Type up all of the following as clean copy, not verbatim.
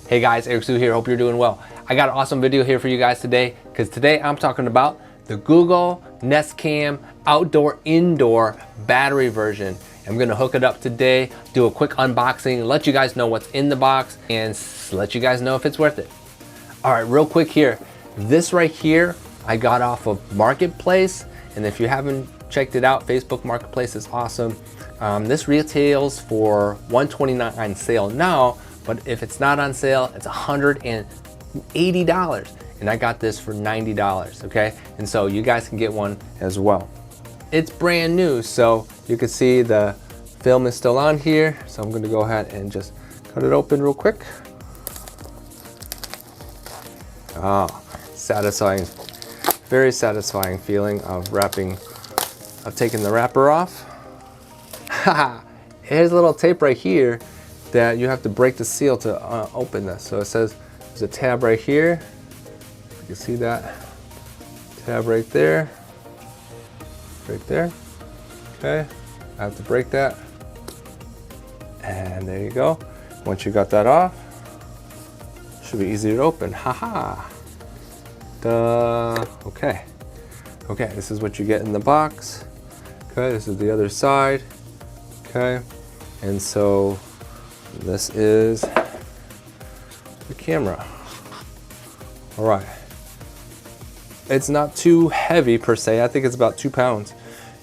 Hey guys, Eric Su here, hope you're doing well. I got an awesome video here for you guys today, because today I'm talking about the Google Nest Cam outdoor indoor battery version. I'm gonna hook it up today, do a quick unboxing, let you guys know what's in the box, and let you guys know if it's worth it. All right, real quick here. This right here, I got off of Marketplace, and if you haven't checked it out, Facebook Marketplace is awesome. This retails for $129 on sale now, but if it's not on sale, it's $180. And I got this for $90, okay? And so you guys can get one as well. It's brand new, so you can see the film is still on here. So I'm gonna go ahead and just cut it open real quick. Ah, satisfying, very satisfying feeling of taking the wrapper off. Here's a little tape right here that you have to break the seal to open this. So it says there's a tab right here. You can see that tab right there, okay. I have to break that, and there you go. Once you got that off, should be easy to open. Haha. Duh. Okay, this is what you get in the box. Okay, this is the other side. Okay, and so this is the camera. All right, it's not too heavy per se. I think it's about 2 pounds.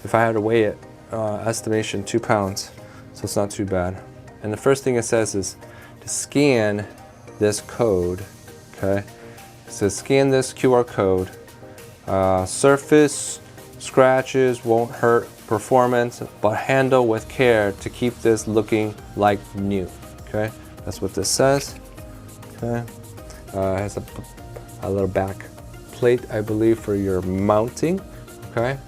If I had to weigh it, estimation 2 pounds. So it's not too bad. And the first thing it says is to scan this code. Okay, it says scan this QR code. Surface scratches won't hurt performance, but handle with care to keep this looking like new. Okay, that's what this says. Okay, it has a little back plate, I believe, for your mounting. Okay,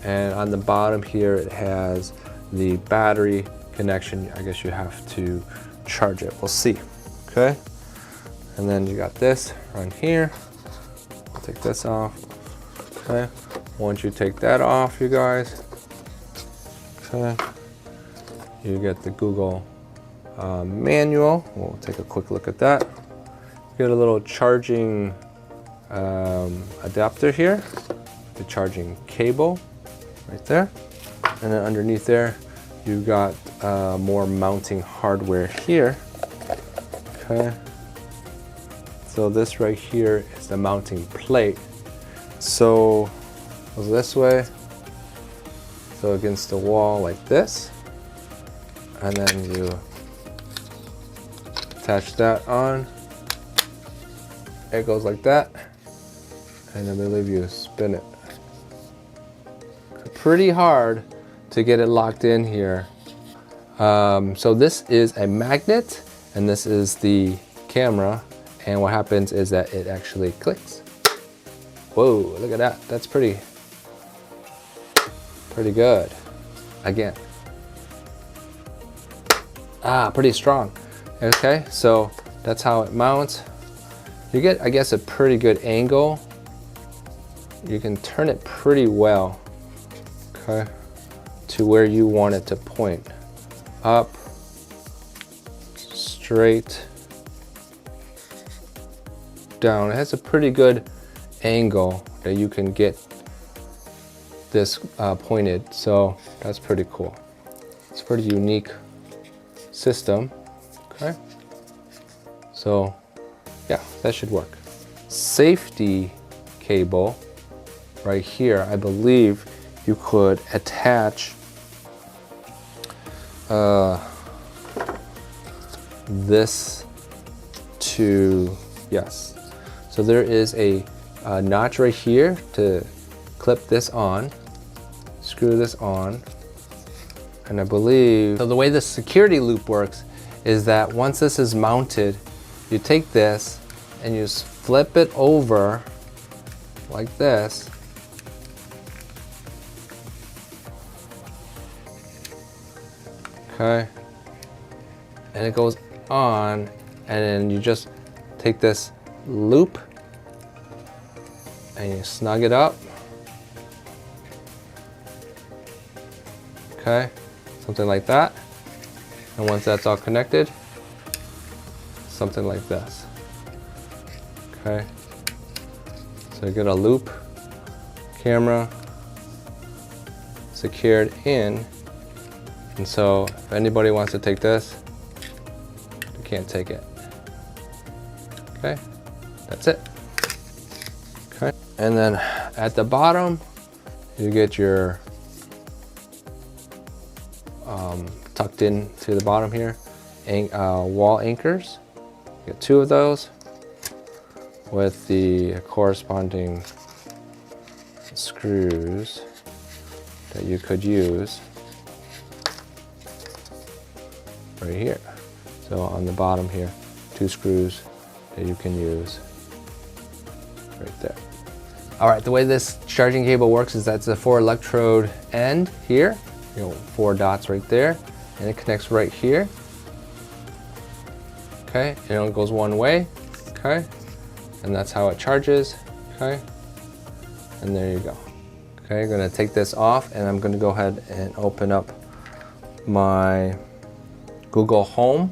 and on the bottom here it has the battery connection. I guess you have to charge it. We'll see. Okay, and then you got this right here. I'll take this off. Okay, once you take that off, you guys, okay, you get the Google manual. We'll take a quick look at that. Get a little charging adapter here, the charging cable right there, and then underneath there you've got more mounting hardware here. Okay, so this right here is the mounting plate. So goes this way, so against the wall like this, and then you attach that on. It goes like that, and I believe you spin it. Pretty hard to get it locked in here. So this is a magnet, and this is the camera, and what happens is that it actually clicks. Whoa, look at that. That's pretty good. Again. Pretty strong. Okay, so that's how it mounts. You get, I guess, a pretty good angle. You can turn it pretty well, okay, to where you want it to point. Up, straight, down. It has a pretty good angle that you can get this pointed, so that's pretty cool. It's a pretty unique system. Okay, so yeah, that should work. Safety cable right here. I believe you could attach this to, yes. So there is a notch right here to clip this on, screw this on, and I believe, so the way the security loop works is that once this is mounted, you take this and you just flip it over like this. Okay, and it goes on, and then you just take this loop and you snug it up. Okay, something like that. And once that's all connected, something like this. Okay, so you get a loop camera secured in, and so if anybody wants to take this, you can't take it. Okay, that's it. Okay, and then at the bottom you get your tucked in to the bottom here, wall anchors. You get 2 of those with the corresponding screws that you could use right here. So on the bottom here, 2 screws that you can use right there. All right, the way this charging cable works is that's a 4 electrode end here, 4 dots right there, and it connects right here. Okay, and it only goes one way. Okay, and that's how it charges. Okay, and there you go. Okay, I'm gonna take this off, and I'm gonna go ahead and open up my Google Home.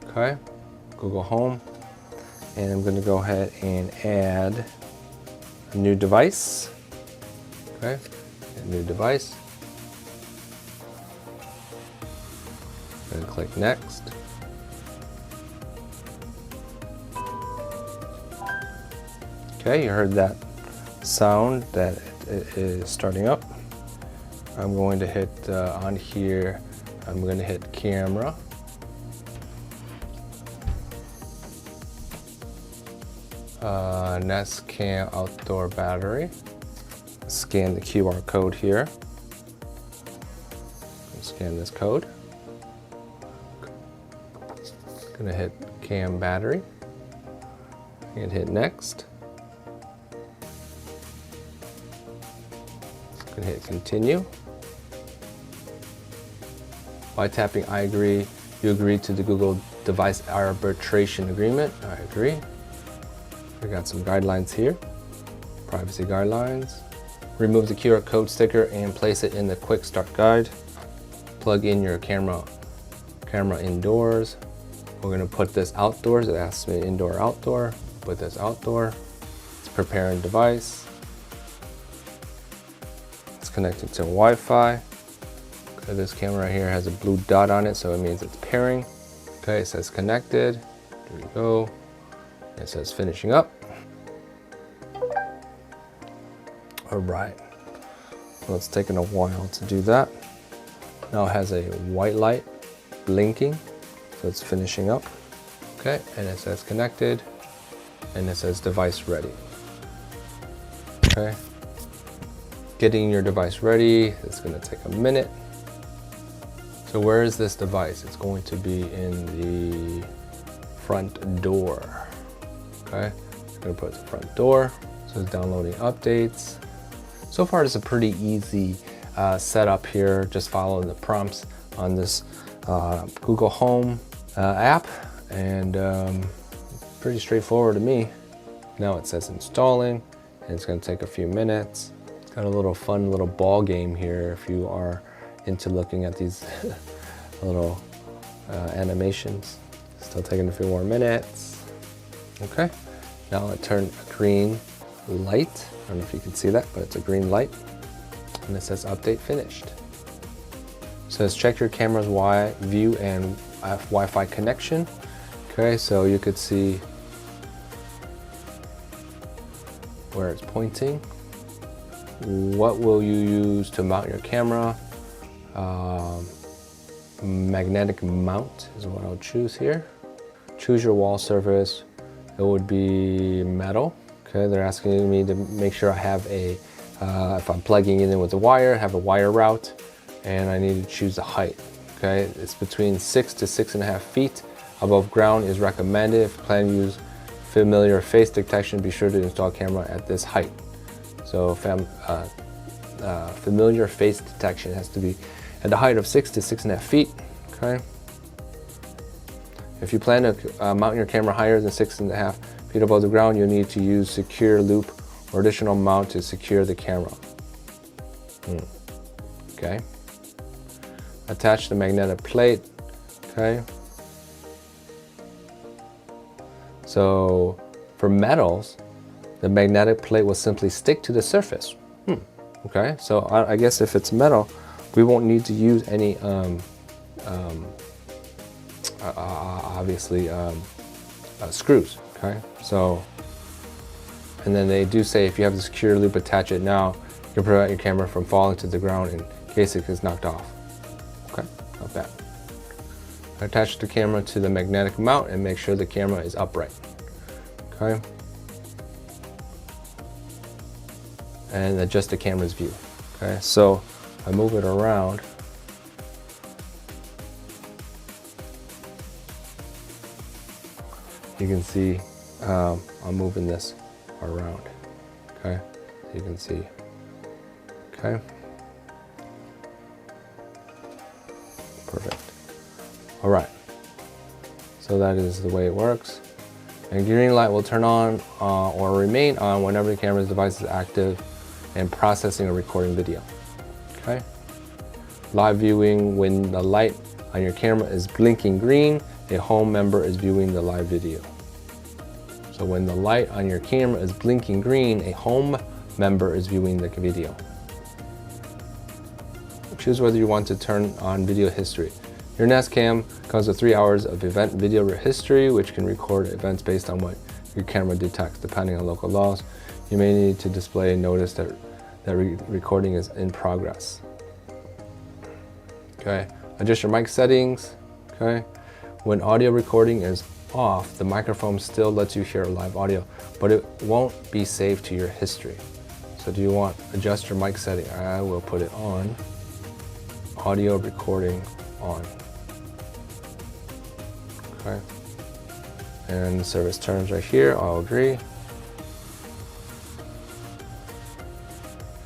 Okay, Google Home, and I'm gonna go ahead and add a new device. Okay, a new device. I'm gonna click next. Okay, you heard that sound that it is starting up. I'm going to hit on here, I'm going to hit camera. Nest Cam outdoor battery. Scan the QR code here. Scan this code. Gonna hit cam battery and hit next. Gonna hit continue. By tapping I agree, you agree to the Google Device Arbitration Agreement. I agree. We got some guidelines here. Privacy guidelines. Remove the QR code sticker and place it in the quick start guide. Plug in your camera indoors. We're gonna put this outdoors. It asks me indoor, outdoor. Put this outdoor. It's preparing device. It's connected to Wi-Fi. Okay, this camera right here has a blue dot on it, so it means it's pairing. Okay, it says connected. There we go. It says finishing up. All right. Well, it's taken a while to do that. Now it has a white light blinking, so it's finishing up. Okay, and it says connected, and it says device ready. Okay, getting your device ready, it's gonna take a minute. So where is this device? It's going to be in the front door. Okay, I'm gonna put the front door. So it's downloading updates. So far, it's a pretty easy setup here. Just follow the prompts on this Google Home app, and pretty straightforward to me. Now it says installing, and it's gonna take a few minutes. It's got a little fun little ball game here if you are into looking at these little animations. Still taking a few more minutes. Okay, now it turned a green light. I don't know if you can see that, but it's a green light. And it says update finished. It says check your camera's view and Wi-Fi connection. Okay, so you could see where it's pointing. What will you use to mount your camera? Magnetic mount is what I'll choose here. Choose your wall surface. It would be metal. Okay, they're asking me to make sure I have a, if I'm plugging it in with a wire, have a wire route, and I need to choose the height. Okay, it's between 6 to 6.5 feet above ground is recommended. If you plan to use familiar face detection, be sure to install camera at this height. So familiar face detection has to be at the height of 6 to 6.5 feet. Okay. If you plan to mount your camera higher than 6.5 feet above the ground, you'll need to use secure loop or additional mount to secure the camera. Okay. Attach the magnetic plate. Okay. So for metals, the magnetic plate will simply stick to the surface. Okay, so I guess if it's metal, we won't need to use any obviously screws. Okay, so, and then they do say if you have the secure loop, attach it now, you can prevent your camera from falling to the ground in case it gets knocked off. Okay, not bad. Attach the camera to the magnetic mount and make sure the camera is upright. Okay, and adjust the camera's view. Okay, so I move it around. You can see I'm moving this around. Okay, you can see. Okay, perfect. All right, so that is the way it works. And green light will turn on or remain on whenever the camera's device is active and processing or recording video. Okay, live viewing: when the light on your camera is blinking green, a home member is viewing the live video. So when the light on your camera is blinking green, a home member is viewing the video. Choose whether you want to turn on video history. Your Nest Cam comes with 3 hours of event video history, which can record events based on what your camera detects, depending on local laws. You may need to display a notice that recording is in progress. Okay, adjust your mic settings. Okay, when audio recording is off, the microphone still lets you hear live audio, but it won't be saved to your history. So do you want adjust your mic setting? I will put it on. Audio recording on. Okay. And service terms right here, I'll agree.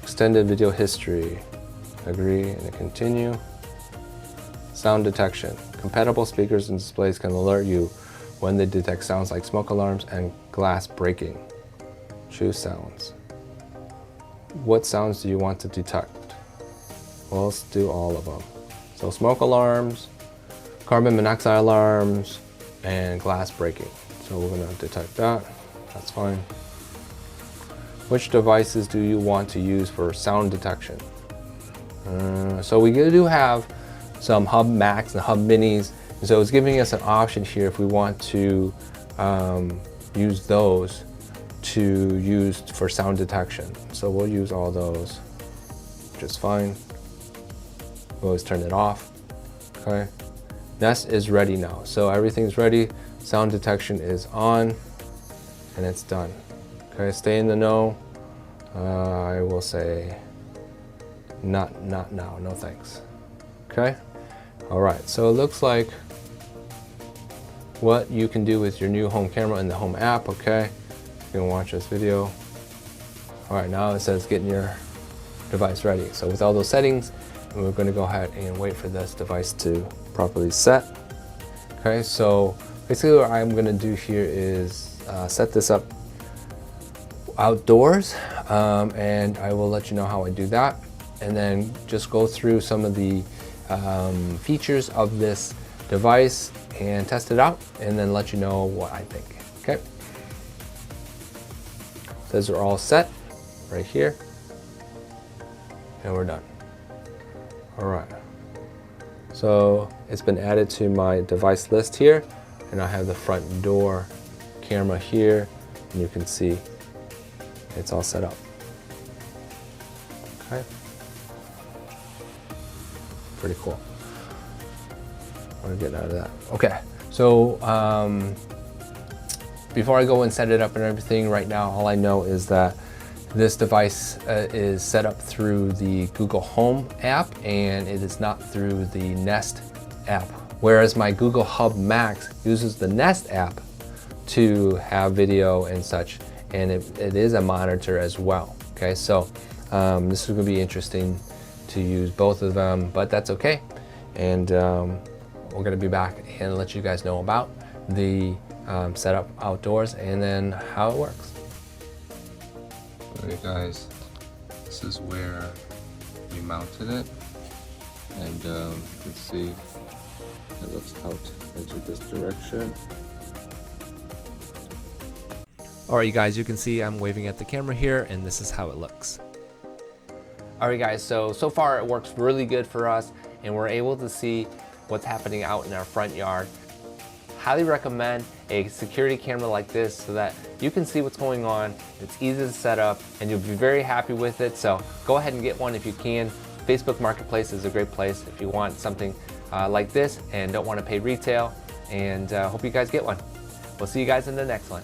Extended video history, agree and continue. Sound detection. Compatible speakers and displays can alert you when they detect sounds like smoke alarms and glass breaking. Choose sounds. What sounds do you want to detect? Well, let's do all of them. So smoke alarms, carbon monoxide alarms, and glass breaking. So we're gonna detect that, that's fine. Which devices do you want to use for sound detection? So we do have some Hub Max and Hub Minis. And so it's giving us an option here if we want to use those to use for sound detection. So we'll use all those, which is fine. We'll always turn it off. Okay, Nest is ready now. So everything's ready. Sound detection is on and it's done. Okay, stay in the know. I will say not now, no thanks. Okay, all right, so it looks like what you can do with your new home camera in the home app. Okay, you can watch this video. All right, now it says getting your device ready. So with all those settings, we're going to go ahead and wait for this device to properly set. Okay, so basically what I'm going to do here is set this up outdoors, and I will let you know how I do that, and then just go through some of the features of this device and test it out, and then let you know what I think. Okay, says we're all set right here, and we're done. All right, so it's been added to my device list here, and I have the front door camera here, and you can see it's all set up. Okay, pretty cool. What are we getting out of that? Okay, so before I go and set it up and everything, right now all I know is that this device is set up through the Google Home app, and it is not through the Nest app. Whereas my Google Hub Max uses the Nest app to have video and such, and it is a monitor as well. Okay, so this is going to be interesting to use both of them, but that's okay. And we're going to be back and let you guys know about the setup outdoors and then how it works. Alright guys, this is where we mounted it, and you can see it looks out into this direction. Alright guys, you can see I'm waving at the camera here, and this is how it looks. Alright guys, so far it works really good for us, and we're able to see what's happening out in our front yard. Highly recommend a security camera like this so that you can see what's going on. It's easy to set up and you'll be very happy with it. So go ahead and get one if you can. Facebook Marketplace is a great place if you want something like this and don't want to pay retail. And hope you guys get one. We'll see you guys in the next one.